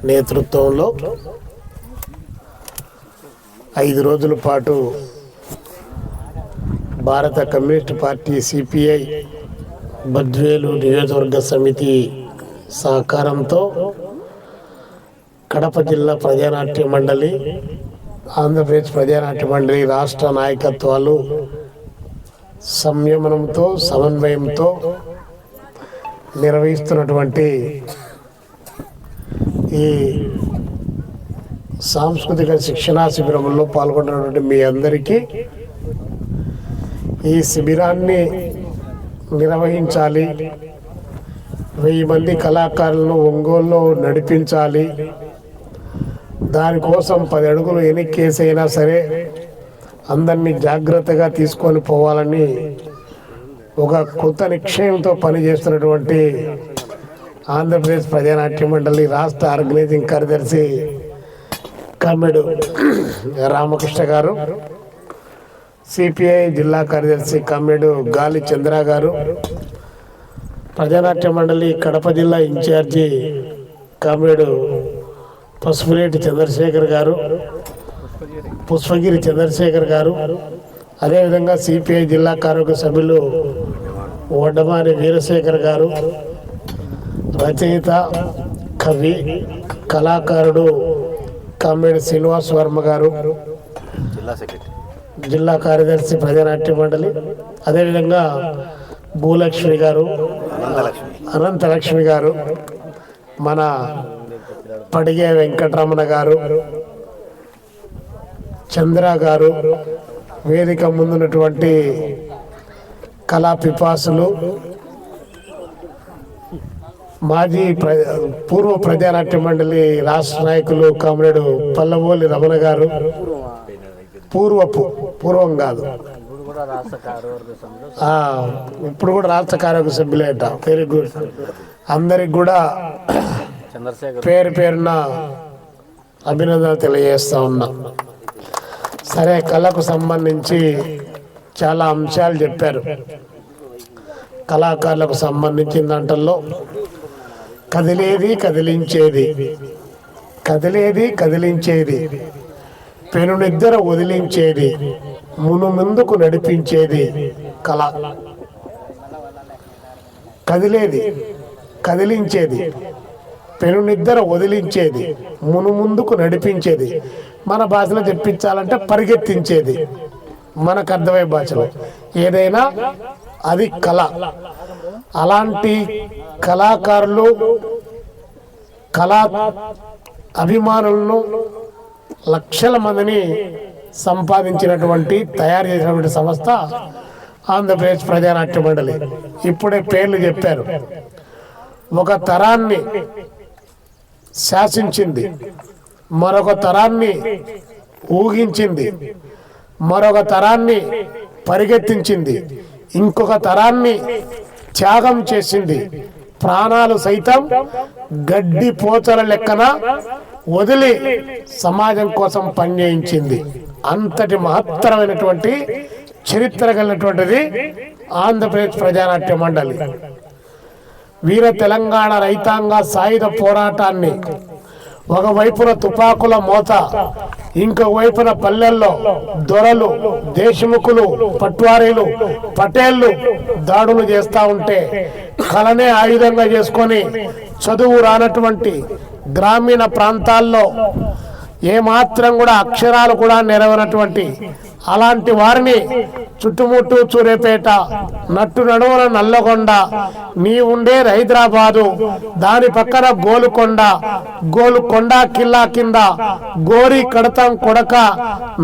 నేతృత్వంలో 5 రోజుల పాటు భారత కమ్యూనిస్ట్ పార్టీ సిపిఐ బద్వేలు నియోజకవర్గ సమితి సహకారంతో కడప జిల్లా ప్రజానాట్య మండలి, ఆంధ్రప్రదేశ్ ప్రజానాట్య మండలి రాష్ట్ర నాయకత్వాలు సంయమనంతో సమన్వయంతో నిర్వహిస్తున్నటువంటి ఈ సాంస్కృతిక శిక్షణా శిబిరంలో పాల్గొన్నటువంటి మీ అందరికీ ఈ శిబిరాన్ని నిర్వహించాలి, 1000 మంది కళాకారులను ఒంగోలులో నడిపించాలి, దానికోసం 10 అడుగులు వెనక్కేసైనా సరే అందరినీ జాగ్రత్తగా తీసుకొని పోవాలని ఒక కొత్త నిశ్చయంతో పనిచేస్తున్నటువంటి ఆంధ్రప్రదేశ్ ప్రజానాట్య మండలి రాష్ట్ర ఆర్గనైజింగ్ కార్యదర్శి కమ్మెడు రామకృష్ణ గారు, సిపిఐ జిల్లా కార్యదర్శి కమ్మెడు గాలి చంద్ర గారు, ప్రజానాట్య మండలి కడప జిల్లా ఇన్ఛార్జి కమ్మెడు పసుపులేటి చంద్రశేఖర్ గారు, పుష్పగిరి చంద్రశేఖర్ గారు, అదేవిధంగా సిపిఐ జిల్లా కార్యవర్గ సభ్యులు వడ్డమాని వీరశేఖర్ గారు, రచయిత కవి కళాకారుడు కమ్మెడి శ్రీనివాస్ వర్మ గారు, జిల్లా కార్యదర్శి ప్రజానాట్య మండలి, అదేవిధంగా భూలక్ష్మి గారు, అనంతలక్ష్మి గారు, మన పడిగే వెంకటరమణ గారు, చంద్ర గారు, వేదిక ముందున్నటువంటి కళా పిపాసులు, మాజీ పూర్వ ప్రజానాట్య మండలి రాష్ట్ర నాయకులు కామ్రేడు పల్లబోలి రమణ గారు, పూర్వం కాదు ఇప్పుడు కూడా రాష్ట్ర కార్యవర్గ సభ్యులేట, వెరీ గుడ్. అందరికి కూడా పేరున అభినందనలు తెలియజేస్తా ఉన్నా. సరే, కళకు సంబంధించి చాలా అంశాలు చెప్పారు. కళాకారులకు సంబంధించిన దాంట్లో కదిలేది కదిలించేది, పెనునిద్దర వదిలించేది, ముందుకు నడిపించేది కళ. కదిలించేది, పెనునిద్దర వదిలించేది, ముందుకు నడిపించేది. మన భాషలో చెప్పించాలంటే పరిగెత్తించేది, మనకు అర్థమయ్యే భాషలో ఏదైనా అది కళ. అలాంటి కళాకారులు, కళా అభిమానులను లక్షల మందిని సంపాదించినటువంటి తయారు చేసినటువంటి సంస్థ ఆంధ్రప్రదేశ్ ప్రజానాట్య మండలి. ఇప్పుడే పేర్లు చెప్పారు. ఒక తరాన్ని శాసించింది, మరొక తరాన్ని ఊగించింది, మరొక తరాన్ని పరిగెత్తించింది, ఇంకొక తరాన్ని త్యాగం చేసింది, ప్రాణాలు సైతం గడ్డి పోచల లెక్కన వదిలి సమాజం కోసం పనిచేయించింది. అంతటి మహత్తరమైనటువంటి చరిత్ర కలిగినటువంటిది ఆంధ్రప్రదేశ్ ప్రజానాట్య మండలి. వీర తెలంగాణ రైతాంగ సాయుధ పోరాటాన్ని ఒకవైపున తుపాకుల మోత, ఇంకొక వైపున పల్లెల్లో దొరలు, దేశముఖులు, పట్వారీలు, పటేళ్లు దాడులు చేస్తూ ఉంటే కళనే ఆయుధంగా చేసుకొని చదువు రానటువంటి గ్రామీణ ప్రాంతాల్లో ఏమాత్రం కూడా అక్షరాలు కూడా నెరవనటువంటి అలాంటి వారిని చుట్టుముట్టు సూర్యాపేట, నట్టు నడువున నల్లగొండ, నీ ఉండేది హైదరాబాదు, దాని పక్కన గోలుకొండ కిల్లా కింద గోరి కడతాం కొడక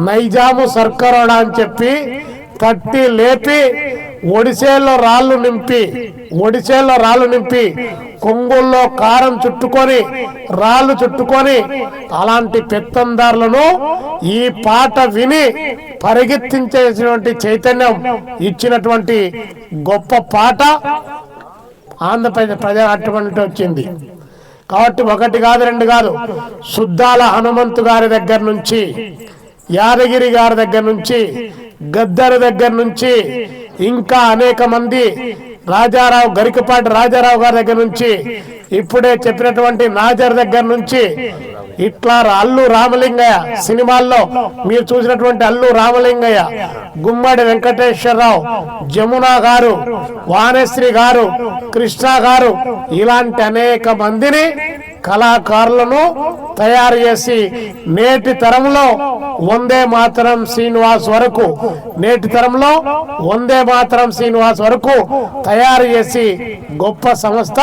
నైజాము సర్కారోడా అని చెప్పి తట్టి లేపి ఒడిసేల్లో రాళ్ళు నింపి కొంగుల్లో కారం చుట్టుకొని రాళ్ళు చుట్టుకొని అలాంటి పెత్తందారులను ఈ పాట విని పరిగెత్తించేసినటువంటి చైతన్యం ఇచ్చినటువంటి గొప్ప పాట ఆంధ్రప్రదేశ్ ప్రజానాట్యం వచ్చింది. కాబట్టి 1 కాదు 2 కాదు, సుద్దాల హనుమంతు గారి దగ్గర నుంచి, యాదగిరి గారి దగ్గర నుంచి, గద్దర్ దగ్గర నుంచి ఇంకా అనేక మంది రాజారావు గరికపాటి రాజారావు గారి దగ్గర నుంచి, ఇప్పుడే చెప్పినటువంటి నాజర్ దగ్గర నుంచి, ఇట్లా అల్లు రామలింగయ్య సినిమాల్లో మీరు చూసినటువంటి అల్లు రామలింగయ్య, గుమ్మడి వెంకటేశ్వరరావు, జమున గారు, వాణశ్రీ గారు, కృష్ణ గారు, ఇలాంటి అనేక మందిని కళాకారులను తయారు చేసి నేటి తరంలో వందే మాతరం శ్రీనివాస్ వరకు వరకు తయారు చేసి గొప్ప సంస్థ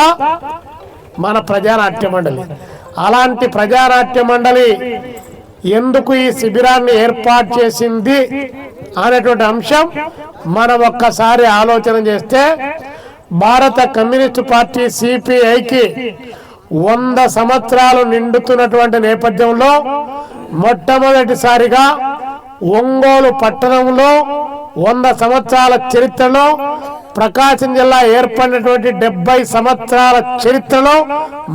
మన ప్రజానాట్య మండలి. అలాంటి ప్రజానాట్య మండలి ఎందుకు ఈ శిబిరాన్ని ఏర్పాటు చేసింది అనేటువంటి అంశం మనం ఒక్కసారి ఆలోచన చేస్తే, భారత కమ్యూనిస్టు పార్టీ సిపిఐకి 100 సంవత్సరాలు నిండుతున్నటువంటి నేపథ్యంలో మొట్టమొదటిసారిగా ఒంగోలు పట్టణంలో 100 సంవత్సరాల చరిత్రలో, ప్రకాశం జిల్లా ఏర్పడినటువంటి 70 సంవత్సరాల చరిత్రలో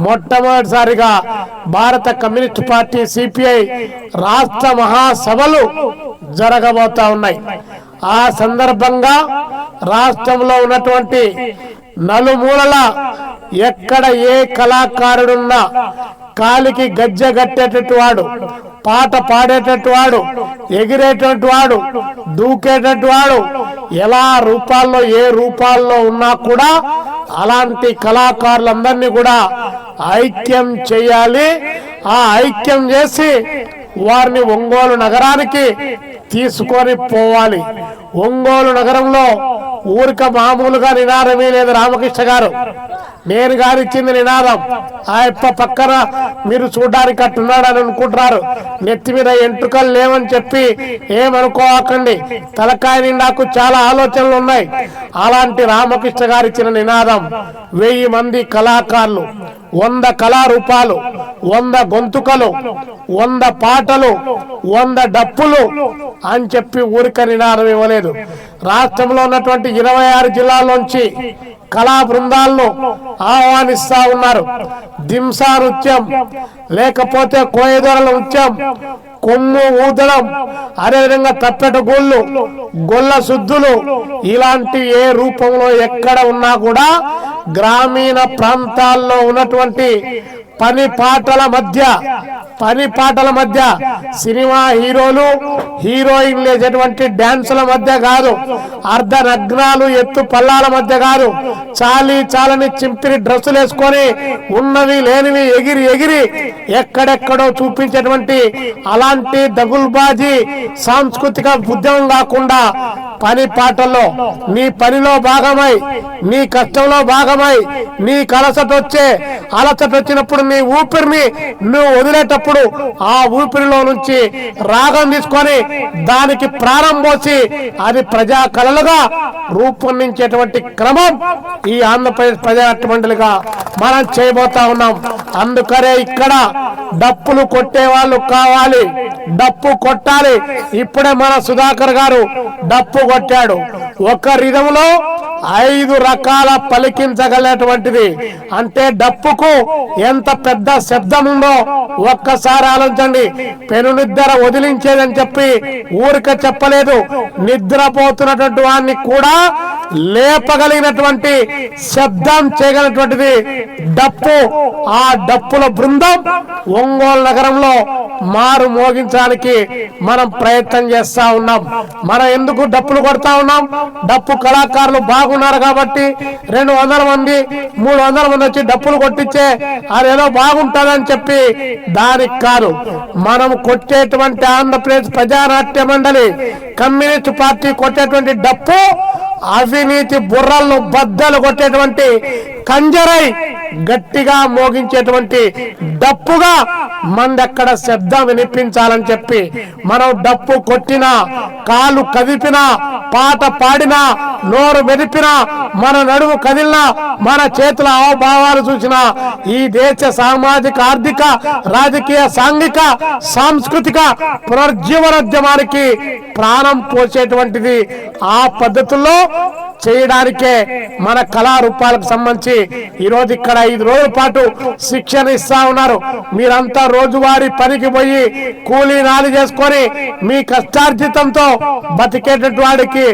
మొట్టమొదటిసారిగా భారత కమ్యూనిస్టు పార్టీ సిపిఐ రాష్ట్ర మహాసభలు జరగబోతా ఉన్నాయి. ఆ సందర్భంగా రాష్ట్రంలో ఉన్నటువంటి నలుమూలల ఎక్కడ ఏ కళాకారుడున్నా కాలికి గజ్జె కట్టేటట్టు వాడు, పాట పాడేటట్టు వాడు, ఎగిరేటట్టు వాడు, దూకేటట్టు వాడు, ఎలా రూపాల్లో ఏ రూపాల్లో ఉన్నా కూడా అలాంటి కళాకారులందరినీ కూడా ఐక్యం చేయాలి. ఆ ఐక్యం చేసి వారిని ఒంగోలు నగరానికి తీసుకొని పోవాలి. ఒంగోలు నగరంలో ఊరిక మామూలుగా నినాదమే లేదు. రామకృష్ణ గారు నేను గారు ఇచ్చింది నినాదం. ఆ యప్ప పక్కన మీరు చూడడానికి అట్టున్నాడు అని అనుకుంటున్నారు. నెత్తి మీద ఎంట్రుకలు లేవని చెప్పి ఏమనుకోకండి. తలకాయ నిండాకు చాలా ఆలోచనలు ఉన్నాయి. అలాంటి రామకృష్ణ గారు ఇచ్చిన నినాదం 1000 మంది కళాకారులు, 100 కళారూపాలు, 100 గొంతుకలు, 100 పాటలు, 100 డప్పులు అని చెప్పి ఊరిక నినాదం ఇవ్వలేదు. రాష్ట్రంలో ఉన్నటువంటి 26 జిల్లాల్లోంచి కళా బృందాలను ఆహ్వానిస్తా ఉన్నారు. దింసా నృత్యం, లేకపోతే కోయదొరల నృత్యం, కొమ్ము ఊదడం, అదేవిధంగా తప్పెట గోళ్ళు, గొల్ల శుద్ధులు, ఇలాంటి ఏ రూపంలో ఎక్కడ ఉన్నా కూడా గ్రామీణ ప్రాంతాల్లో ఉన్నటువంటి పని పాటల మధ్య సినిమా హీరోలు హీరోయిన్లు వేసేటువంటి డాన్సుల మధ్య కాదు, అర్ధ నగ్నాలు ఎత్తు పల్లాల మధ్య కాదు, చాలని చింపిరి డ్రెస్సులు వేసుకొని ఉన్నవి లేనివి ఎగిరి ఎక్కడెక్కడో చూపించేటువంటి అలాంటి దగుల్బాజీ సాంస్కృతిక ఉద్యమం కాకుండా పని పాటల్లో నీ పనిలో భాగమై, నీ కష్టంలో భాగమై, నీ అలసట వచ్చినప్పుడు నీ ఊపిరిని నువ్వు వదిలేటప్పుడు ఆ ఊపిరిలో నుంచి రాగం తీసుకొని దానికి ప్రాణం పోసి అది ప్రజా కళలుగా రూపొందించేటువంటి క్రమం ఈ ఆంధ్రప్రదేశ్ ప్రజానాట్య మండలిగా మనం చేయబోతా ఉన్నాం. అందుకనే ఇక్కడ డప్పులు కొట్టే వాళ్ళు కావాలి, డప్పు కొట్టాలి. ఇప్పుడే మన సుధాకర్ గారు డప్పు కొట్టాడు. ఒక రిధంలో 5 రకాల పలికించగలటువంటిది. అంటే డప్పుకు ఎంత పెద్ద శబ్దం ఉందో ఒక్కసారి ఆలోచించండి. పెను నిద్ర వదిలించేదని చెప్పి ఊరిక చెప్పలేదు. నిద్రపోతున్నటువంటి వాడిని కూడా లేపగలిగినటువంటి శబ్దం చేయగలిగినటువంటిది డప్పు. ఆ డప్పుల బృందం ఒంగోలు నగరంలో మారు మోగించడానికి మనం ప్రయత్నం చేస్తా ఉన్నాం. మనం ఎందుకు డప్పులు కొడతా ఉన్నాం? డప్పు కళాకారులు బాగున్నారు కాబట్టి 200 మంది 300 మంది వచ్చి డప్పులు కొట్టించే అదేదో బాగుంటుందని చెప్పి దానికి కాదు. మనం కొట్టేటువంటి ఆంధ్రప్రదేశ్ ప్రజానాట్య మండలి కమ్యూనిస్ట్ పార్టీ కొట్టేటువంటి డప్పు అవినీతి బుర్రలను బద్దలు కొట్టేటువంటి కంజరై గట్టిగా మోగించేటువంటి డప్పుగా మందెక్కడ శబ్దం వినిపించాలని చెప్పి మనం డప్పు కొట్టినా, కాలు కదిపినా, పాట పాడినా, నోరు మెదిపినా, మన నడుము కదిలినా, మన చేతుల హావభావాలు చూసినా ఈ దేశ సామాజిక, ఆర్థిక, రాజకీయ, సాంఘిక, సాంస్కృతిక పునర్జీవనోద్యమానికి ప్రాణం పోసేటువంటిది. ఆ పద్ధతుల్లో చేయడానికే మన కళారూపాలకు సంబంధించి ఈరోజు ఇక్కడ 5 రోజుల పాటు శిక్షణ ఇస్తా ఉన్నారు. మీరంతా రోజువారీ పనికి పోయి కూలీ నాలి చేసుకొని మీ కష్టార్జితంతో బతికేటటువంటి వాడికి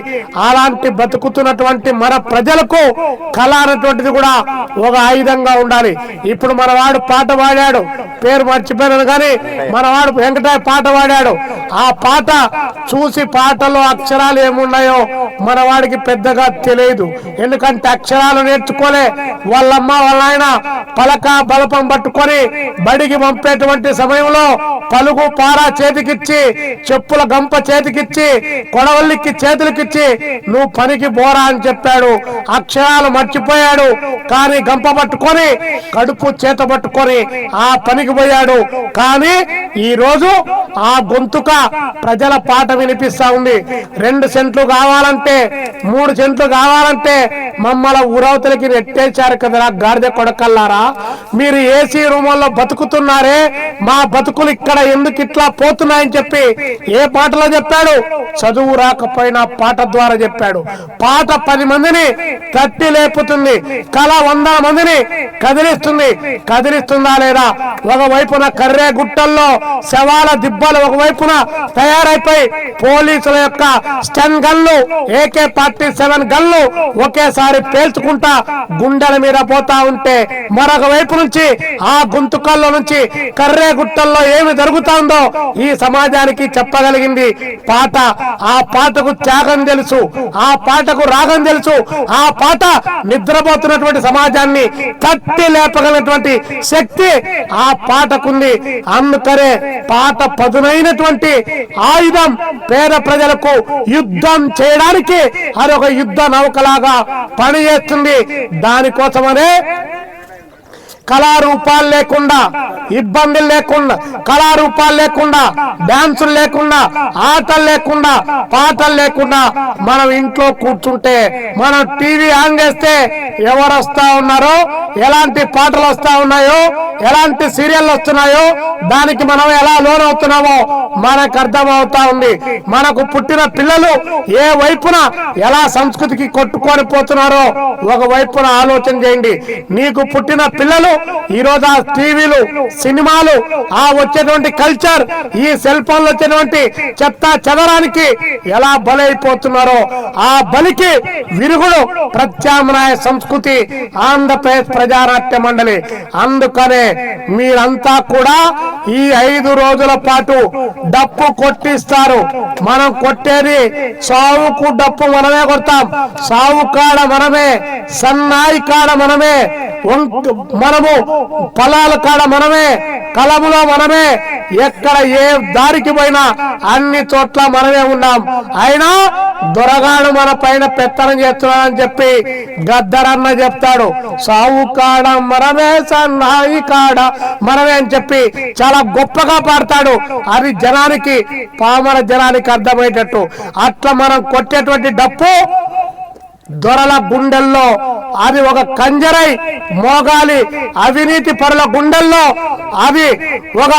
అలాంటి బతుకుతున్నటువంటి మన ప్రజలకు కళ అనేటువంటిది కూడా ఒక ఆయుధంగా ఉండాలి. ఇప్పుడు మనవాడు పాట పాడాడు, పేరు మర్చిపోయాను కానీ మనవాడు వెంకటయ్య పాట పాడాడు. ఆ పాట చూసి పాటలో అక్షరాలు ఏమున్నాయో మనవాడికి పెద్దగా తెలియదు. ఎందుకంటే అక్షరాలు నేర్చుకోలే. వాళ్ళమ్మ వాళ్ళ ఆయన పలక బలపం పట్టుకొని బడికి పంపేటువంటి సమయంలో పలుగు పారా చేతికిచ్చి, చెప్పుల గంప చేతికిచ్చి, కొడవల్లికి చేతులకిచ్చి నువ్వు పనికి పోరా అని చెప్పాడు. అక్షరాలు మర్చిపోయాడు కానీ గంప పట్టుకొని కడుపు చేత పట్టుకొని ఆ పనికి పోయాడు. కానీ ఈ రోజు ఆ గొంతుక ప్రజల పాట వినిపిస్తా ఉంది. 2 సెంట్లు కావాలంటే 3 సెంట్లు కావాలంటే మమ్మల్ని ఊరవతలకి నెట్టేశారు కదరా గాడిద కొడకల్లారా. మీరు ఏసీ రూముల్లో బతుకుతున్నారే, మా బతుకులు ఇక్కడ ఎందుకు ఇట్లా పోతున్నాయని చెప్పి ఏ పాటలో చెప్పాడు? చదువు రాకపోయినా పాట ద్వారా చెప్పాడు. పాట 10 మందిని తట్టి లేపుతుంది, కళ 100 మందిని కదిలిస్తుంది. కదిలిస్తుందా లేదా? ఒకవైపున కర్రే గుట్టల్లో శవాల దిబ్బలు ఒకవైపున తయారైపోయి పోలీసుల యొక్క స్టన్ గన్లు, AK-47 గన్లు ఒకేసారి పేల్చుకుంటా గుండెల మీద పోతా ఉంటే మరొక వైపు నుంచి ఆ గొంతుకల్లో నుంచి కర్రే గుట్టల్లో ఏమి జరుగుతుందో ఈ సమాజానికి చెప్పగలిగింది పాట. ఆ పాటకు త్యాగం తెలుసు, ఆ పాటకు రాగం తెలుసు, ఆ పాట నిద్రపోతున్నటువంటి సమాజాన్ని తట్టి లేపగలిగినటువంటి శక్తి ఆ పాటకుంది. అందుకనే పాట పదునైనటువంటి ఆయుధం. పేద ప్రజలకు యుద్ధం చేయడానికి అదొక యుద్ధ నౌకలాగా పనిచేస్తుంది. దానికోసమనే కళారూపాలు లేకుండా, ఇబ్బందులు లేకుండా, కళారూపాలు లేకుండా, డాన్సులు లేకుండా, ఆటలు లేకుండా, పాటలు లేకుండా మనం ఇంట్లో కూర్చుంటే, మనం టీవీ ఆన్ చేస్తే ఎవరు వస్తా ఉన్నారో, ఎలాంటి పాటలు వస్తా ఉన్నాయో, ఎలాంటి సీరియల్ వస్తున్నాయో దానికి మనం ఎలా లోన్ అవుతున్నామో మనకు అర్థమవుతా ఉంది. మనకు పుట్టిన పిల్లలు ఏ వైపున ఎలా సంస్కృతికి కొట్టుకొని పోతున్నారో ఒక వైపున ఆలోచన చేయండి. నీకు పుట్టిన పిల్లలు ఈ రోజు ఆ టీవీలు, సినిమాలు, ఆ వచ్చేటువంటి కల్చర్, ఈ సెల్ ఫోన్లు వచ్చేటువంటి చెత్త చెదరానికి ఎలా బలైపోతున్నారో ఆ బలికి విరుగుడు ప్రత్యామ్నాయ సంస్కృతి ఆంధ్రప్రదేశ్ ప్రజానాట్య మండలి. అందుకనే మీరంతా కూడా ఈ 5 రోజుల పాటు డప్పు కొట్టిస్తారు. మనం కొట్టేది సావుకు డప్పు మనమే కొడతాం, సావు కాడ మనమే, సన్నాయి కాడ మనమే, మనము పొలాల కాడ మనమే, కలములో మనమే, ఎక్కడ ఏ దారికి పోయినా అన్ని చోట్ల మనమే ఉన్నాం. అయినా దొరగాడు మన పైన పెత్తనం చేస్తున్నాడని చెప్పి గద్దరన్న చెప్తాడు. సావు కాడ మనమే, సన్నాయి కాడ మనమే అని చెప్పి చాలా గొప్పగా పాడతాడు. అది జనానికి, పామర జనానికి అర్థమయ్యేటట్టు. అట్లా మనం కొట్టేటువంటి డప్పు దొరల గుండెల్లో అది ఒక కంజరై మోగాలి. అవినీతి పరుల గుండెల్లో అది ఒక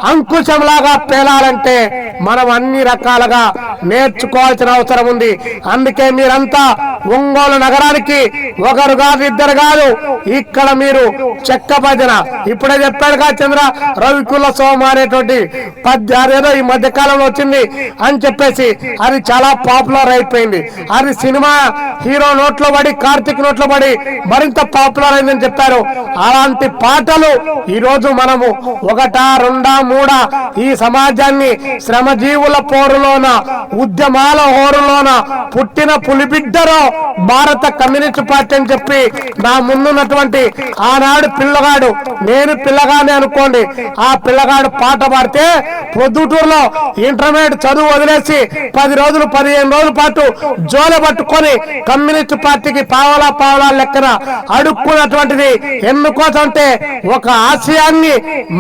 అంకుశంలాగా పేలాలంటే మనం అన్ని రకాలుగా నేర్చుకోవాల్సిన అవసరం ఉంది. అందుకే మీరంతా ఒంగోలు నగరానికి ఒకరు కాదు, ఇద్దరు కాదు, ఇక్కడ మీరు చెక్క భజన ఇప్పుడే చెప్పాడుగా చంద్ర రవికుల సోమ అనేటువంటి అదేదో ఈ మధ్య కాలంలో వచ్చింది అని చెప్పేసి అది చాలా పాపులర్ అయిపోయింది. అది సినిమా హీరో నోట్లో పడి, కార్తిక్ నోట్లో పడి మరింత పాపులర్ అయిందని చెప్పారు. అలాంటి పాటలు ఈ రోజు మనము 1, 2, 3 ఈ సమాజాన్ని శ్రమజీవుల పోరులోన, ఉద్యమాల హోరులోన పుట్టిన పులిబిడ్డరో భారత కమ్యూనిస్ట్ పార్టీ అని చెప్పి నా ముందున్నటువంటి ఆనాడు పిల్లగాడు, నేను పిల్లగానే అనుకోండి, ఆ పిల్లగాడు పాట పాడితే పొద్దుటూరులో ఇంటర్మీడియట్ చదువు వదిలేసి 10 రోజులు 15 రోజుల పాటు జోల పట్టుకొని కమ్యూనిస్ట్ పార్టీకి పావలా లెక్కన అడుక్కున్నటువంటిది ఎందుకోసం అంటే ఒక ఆశయాన్ని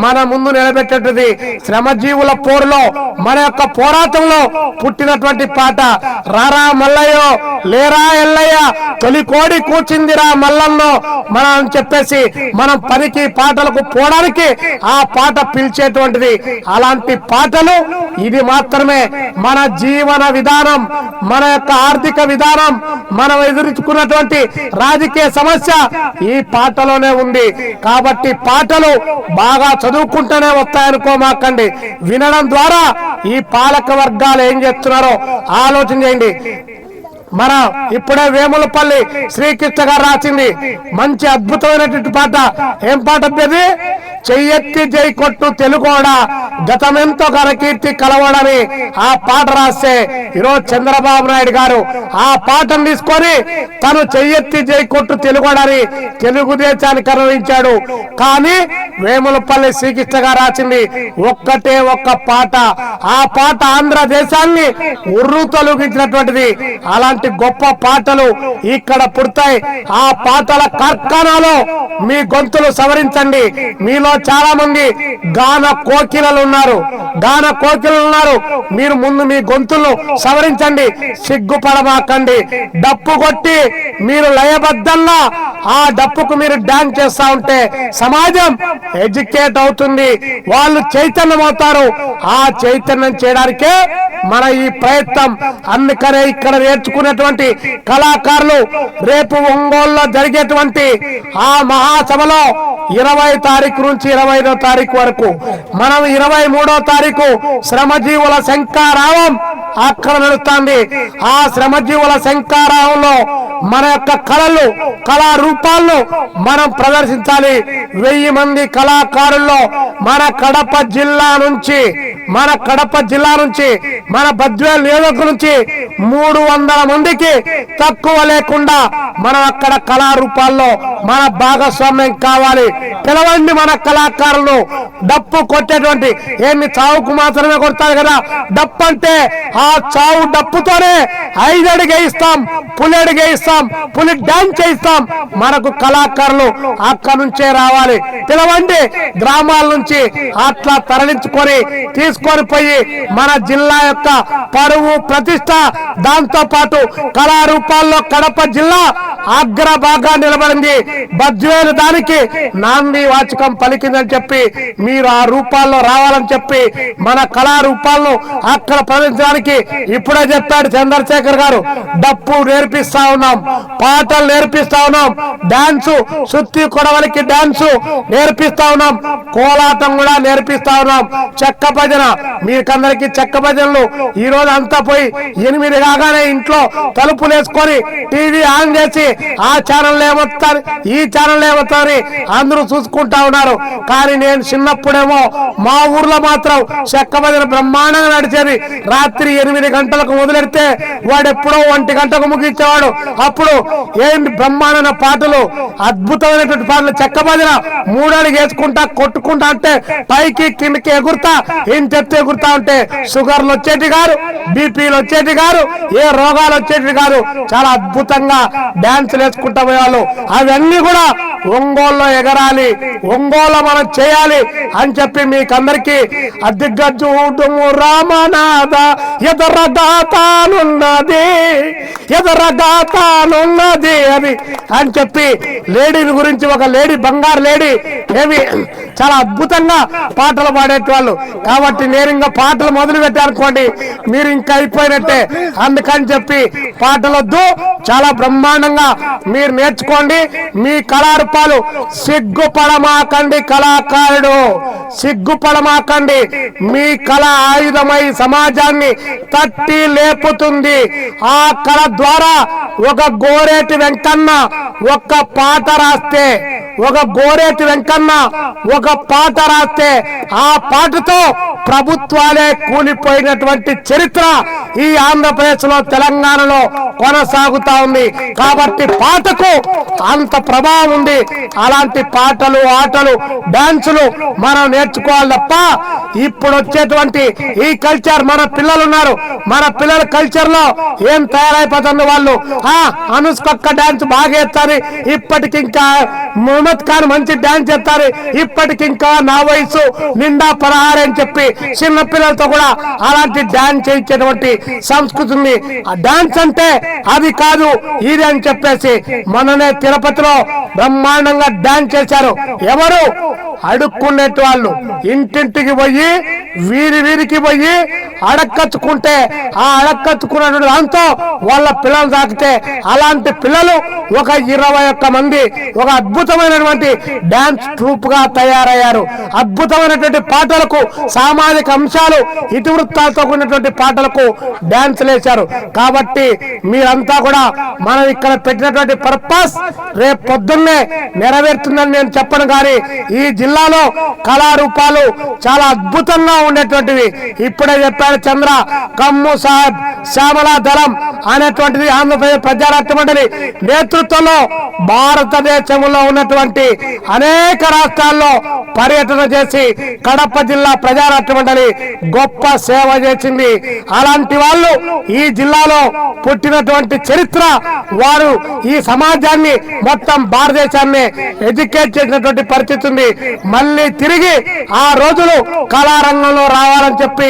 మన ముందు నిలబెట్టేది. శ్రమజీవుల పోరులో మన యొక్క పోరాటంలో పుట్టినటువంటి పాట. రారా మల్లయ్యో లేరా ఎల్లయ్య తొలి కోడి కూర్చిందిరా మల్లన్నో మనం చెప్పేసి మనం పనికి పాటలకు పోవడానికి ఆ పాట పిలిచేటువంటిది. అలాంటి పాటలు ఇది మాత్రమే మన జీవన విధానం, మన యొక్క ఆర్థిక విధానం, మనం ఎదుర్కొన్నటువంటి రాజకీయ సమస్య ఈ పాటలోనే ఉంది. కాబట్టి పాటలు బాగా చదువుకుంటూనే వస్తాయనుకోమాకండి. వినడం ద్వారా ఈ పాలక వర్గాలు ఏం చేస్తున్నారో ఆలోచన చేయండి. మన ఇప్పుడే వేములపల్లి శ్రీకృష్ణ గారు రాసింది మంచి అద్భుతమైనటువంటి పాట. ఏం పాట అది? చెయ్యెత్తి జై కొట్టు తెలుగోడా గతమెంతో ఘనకీర్తి కలవడని ఆ పాట రాస్తే ఈరోజు చంద్రబాబు నాయుడు గారు ఆ పాటను తీసుకొని తను చెయ్యెత్తి జై కొట్టు తెలుగోడని తెలుగుదేశాన్ని కరుణించాడు. కానీ వేములపల్లి శ్రీకృష్ణ గారు రాసింది ఒక్కటే ఒక్క పాట. ఆ పాట ఆంధ్రదేశాన్ని ఉర్రు తొలగించినటువంటిది. అలాంటి గొప్ప పాటలు ఇక్కడ పుడతాయి. ఆ పాటల కార్ఖానాలో మీ గొంతులు సవరించండి. మీలో చాలా మంది గాన కోకిలలు ఉన్నారు. మీరు ముందు మీ గొంతులు సవరించండి, సిగ్గుపడమాకండి. డప్పు కొట్టి మీరు లయబద్ధంగా ఆ డప్పుకు మీరు డాన్స్ చేస్తా ఉంటే సమాజం ఎడ్యుకేట్ అవుతుంది, వాళ్ళు చైతన్యం అవుతారు. ఆ చైతన్యం చేయడానికే మన ఈ ప్రయత్నం. అందుకనే ఇక్కడ నేర్చుకునేటువంటి కళాకారులు రేపు ఒంగోలులో జరిగేటువంటి ఆ మహాసభలో 20 తారీఖు నుంచి 25వ తారీఖు వరకు మనం 23వ తారీఖు శ్రమజీవుల శంఖారావం అక్కడ నడుస్తుంది. ఆ శ్రమజీవుల శంఖారావంలో మన యొక్క కళారూపాలను మనం ప్రదర్శించాలి. 1000 మంది కళాకారుల్లో మన కడప జిల్లా నుంచి మన బద్వేల్ నియోజకవర్గం నుంచి 300 మందికి తక్కువ లేకుండా మనం అక్కడ కళారూపాల్లో మన భాగస్వామ్యం కావాలి. పిలవండి మన కళాకారులు. డప్పు కొట్టేటువంటి ఏమి చావుకు మాత్రమే కొడతారు కదా డప్పు అంటే, ఆ చావు డప్పుతోనే 5 అడుగు వేయిస్తాం, పులి అడుగు వేయిస్తాం, పులి డాన్స్ చేయిస్తాం. మనకు కళాకారులు అక్కడ నుంచే రావాలి. పిలవండి గ్రామాల నుంచి అట్లా తరలించుకొని తీసుకొని పోయి మన జిల్లా యొక్క పరువు ప్రతిష్ట, దాంతో పాటు కళారూపాల్లో కడప జిల్లా అగ్రభాగా నిలబడింది. బద్వేలు దానికి నాంది వాచకం పలికిందని చెప్పి మీరు ఆ రూపాల్లో రావాలని చెప్పి మన కళారూపాలను అక్కడ ప్రదర్శించడానికి ఇప్పుడే చెప్పాడు చంద్రశేఖర్ గారు. డప్పు నేర్పిస్తా ఉన్నాం, పాటలు నేర్పిస్తా ఉన్నాం, డాన్సు సుత్తి కొడవలికి డాన్సు నేర్పిస్తా ఉన్నాం, కోలాటం కూడా నేర్పిస్తా ఉన్నాం, చెక్క భజన. మీకందరికి చెక్క భజనలు ఈ రోజు అంతా పోయి 8 కాగానే ఇంట్లో తలుపులు వేసుకొని టీవీ ఆన్ చేసి ఆ ఛానల్ ఏమొస్తారు ఈ ఛానల్ ఏమొస్తారని అందరూ చూసుకుంటా ఉన్నారు. కానీ నేను చిన్నప్పుడేమో మా ఊర్లో మాత్రం చెక్క భజన బ్రహ్మాండంగా నడిచేది. రాత్రి 8 గంటలకు మొదలెడితే వాడు ఎప్పుడో 1 గంటకు ముగించేవాడు. అప్పుడు ఏంటి బ్రహ్మాండమైన పాటలు, అద్భుతమైనటువంటి పాటలు. చెక్క భజన 3 అడుగు వేసుకుంటా కొట్టుకుంటా అంటే పైకి కిందకి ఎగురుతా ఇంతెత్తు ఎగురుతా ఉంటే షుగర్లు వచ్చేటి కాదు, బీపీలు వచ్చేటి కాదు, ఏ రోగాలు వచ్చేటి కాదు. చాలా అద్భుతంగా డాన్స్ వేసుకుంటా పోయేవాళ్ళు. అవన్నీ కూడా ఒంగోలులో ఎగరాలి, ఒంగోలు మనం చేయాలి అని చెప్పి మీకందరికీ అదిగజూడుము రామనాథ ఎదరగాతానున్నది అని చెప్పి లేడీని గురించి ఒక లేడీ, బంగారు లేడీ ఏమి చాలా అద్భుతంగా పాటలు పాడేటవాళ్ళు. కాబట్టి నేను ఇంకా పాటలు మొదలు పెట్టానుకోండి మీరు ఇంకా అయిపోయినట్టే. అందుకని చెప్పి పాటలొద్దు, చాలా బ్రహ్మాండంగా మీరు నేర్చుకోండి. మీ కళారూపాలు సిగ్గుపడమాకండి, కళాకారుడు సిగ్గుపడమాకండి. మీ కళ ఆయుధమై సమాజాన్ని తట్టి లేపుతుంది. ఆ కళ ద్వారా ఒక గోరేటి వెంకన్న ఒక పాట రాస్తే ఆ పాటతో ప్రభుత్వాలే కూలిపోయినటువంటి చరిత్ర ఈ ఆంధ్రప్రదేశ్ లో తెలంగాణలో కొనసాగుతా ఉంది. కాబట్టి పాటకు అంత ప్రభావం ఉంది. అలాంటి పాటలు, ఆటలు, డాన్సులు మనం నేర్చుకోవాలి తప్ప ఇప్పుడు వచ్చేటువంటి ఈ కల్చర్ మన పిల్లలు ఉన్నారు, మన పిల్లల కల్చర్ లో ఏం తయారైపోతుంది. వాళ్ళు అనుష్కొక్క డాన్స్ బాగా చేస్తారు, ఇప్పటికి ఇంకా మొహమ్మద్ ఖాన్ మంచి డాన్స్ చేస్తారు, ఇప్పటికింకా నా వయసు నిండా 16 అని చెప్పి చిన్న పిల్లలతో కూడా అలాంటి డాన్స్ చేయించేటువంటి సంస్కృతి ఉంది. ఆ డాన్స్ అంటే అది కాదు ఇది అని చెప్పేసి మొన్ననే తిరుపతిలో బ్రహ్మాండంగా డాన్స్ చేశారు. ఎవరు? అడుక్కునేటి వాళ్ళు ఇంటింటికి పోయి వీరికి పోయి అడక్కచ్చుకుంటే ఆ అడక్కచ్చుకున్నటువంటి దాంతో వాళ్ళ పిల్లలు తాకితే అలాంటి పిల్లలు ఒక 21 మంది ఒక అద్భుతమైనటువంటి డాన్స్ ట్రూప్ గా తయారయ్యారు. అద్భుతమైనటువంటి పాటలకు సామాజిక అంశాలు ఇతివృత్తాలతో కూడినటువంటి పాటలకు డాన్స్ వేశారు. కాబట్టి మీరంతా కూడా మనం ఇక్కడ పెట్టినటువంటి పర్పస్ రేపు పొద్దున్నే నెరవేరుతుందని నేను చెప్పను, కానీ ఈ జిల్లాలో కళారూపాలు చాలా అద్భుతంగా ఉండేటువంటివి. ఇప్పుడే చెప్పారు చంద్ర కమ్ము సాహెబ్ శ్యామలా దళం అనేటువంటిది ఆంధ్రప్రదేశ్ ప్రజారాష్ట్ర మండలి నేతృత్వంలో భారతదేశంలో ఉన్నటువంటి అనేక రాష్ట్రాల్లో పర్యటన చేసి కడప జిల్లా ప్రజారాష్ట్ర మండలి గొప్ప సేవ చేసింది. అలాంటి వాళ్ళు ఈ జిల్లాలో పుట్టినటువంటి చరిత్ర, వారు ఈ సమాజాన్ని మొత్తం భారతదేశాన్ని ఎడ్యుకేట్ చేసినటువంటి పరిస్థితి ఉంది. మళ్ళీ తిరిగి ఆ రోజులు కళారంగంలో రావాలని చెప్పి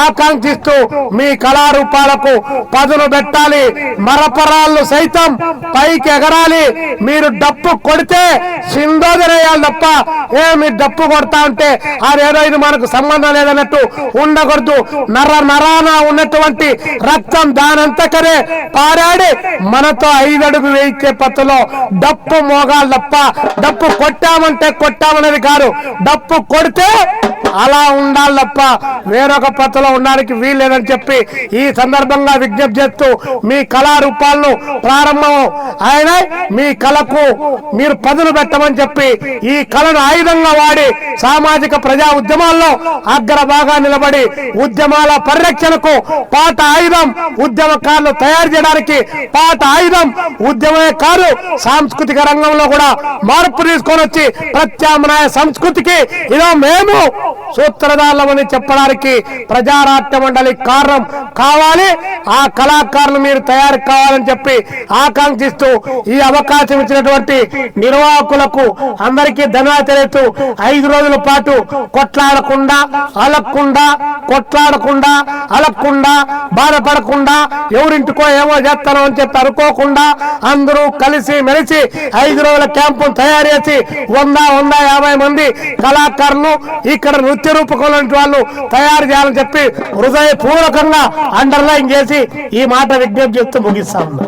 ఆకాంక్షిస్తూ మీ కళారూపాలకు పదును పెట్టాలి. మరపరాళ్ళు సైతం పైకి ఎగరాలి. మీరు డప్పు కొడితే సింధోదరేయాలి తప్ప మీ డప్పు కొడతా ఉంటే అదేదో ఇది మనకు సంబంధం లేదన్నట్టు ఉండకూడదు. నరాన ఉన్నటువంటి రక్తం దానంతకనే పారాడి మనతో 5 అడుగు వేయించే పత్తులో డప్పు మోగాలి తప్ప డప్పు కొట్టామనేది కాదు. డప్పు కొడితే అలా ఉండాలి తప్ప వేరొక పత్తులో ఉండడానికి వీల్లేదని చెప్పి ఈ సందర్భంగా విజ్ఞప్తి చేస్తూ మీ కళారూపాలను ప్రారంభం ఆయన మీ కళకు మీరు పదును పెట్టమని చెప్పి ఈ కళను ఆయుధంగా వాడి సామాజిక ప్రజా ఉద్యమాల్లో అగ్రభాగా నిలబడి ఉద్యమాల పరిరక్షణకు పాత ఆయుధం ఉద్యమకారులు తయారు చేయడానికి పాత ఆయుధం ఉద్యమమే కాదు సాంస్కృతిక రంగంలో కూడా మార్పు తీసుకొని వచ్చి ప్రత్యామ్నాయ సంస్కృతికి ఇదో మేము సూత్రధారులమని చెప్పడానికి ప్రజారాష్ట్ర మండలి కారణం కావాలి. ఆ కళాకారులు మీరు తయారు కావాలని చెప్పి ఆకాంక్షిస్తూ ఈ అవకాశం ఇచ్చినటువంటి నిర్వాహకులకు అందరికీ ధన్యవాదాలు తెలుపుతూ 5 రోజుల పాటు కొట్లాడకుండా అలక్కుండా బాధపడకుండా ఎవరింటికో ఏమో చేస్తానో అని చెప్పి అనుకోకుండా అందరూ కలిసి మెలిసి 5 రోజుల క్యాంపును తయారు చేసి 150 మంది కళాకారులు ఇక్కడ నృత్య రూపకంలో వాళ్ళు తయారు చేయాలని చెప్పి హృదయపూర్వకంగా అండర్లైన్ చేసి ఈ మాట విజ్ఞప్తి చేస్తూ ముగిస్తా ఉన్నా.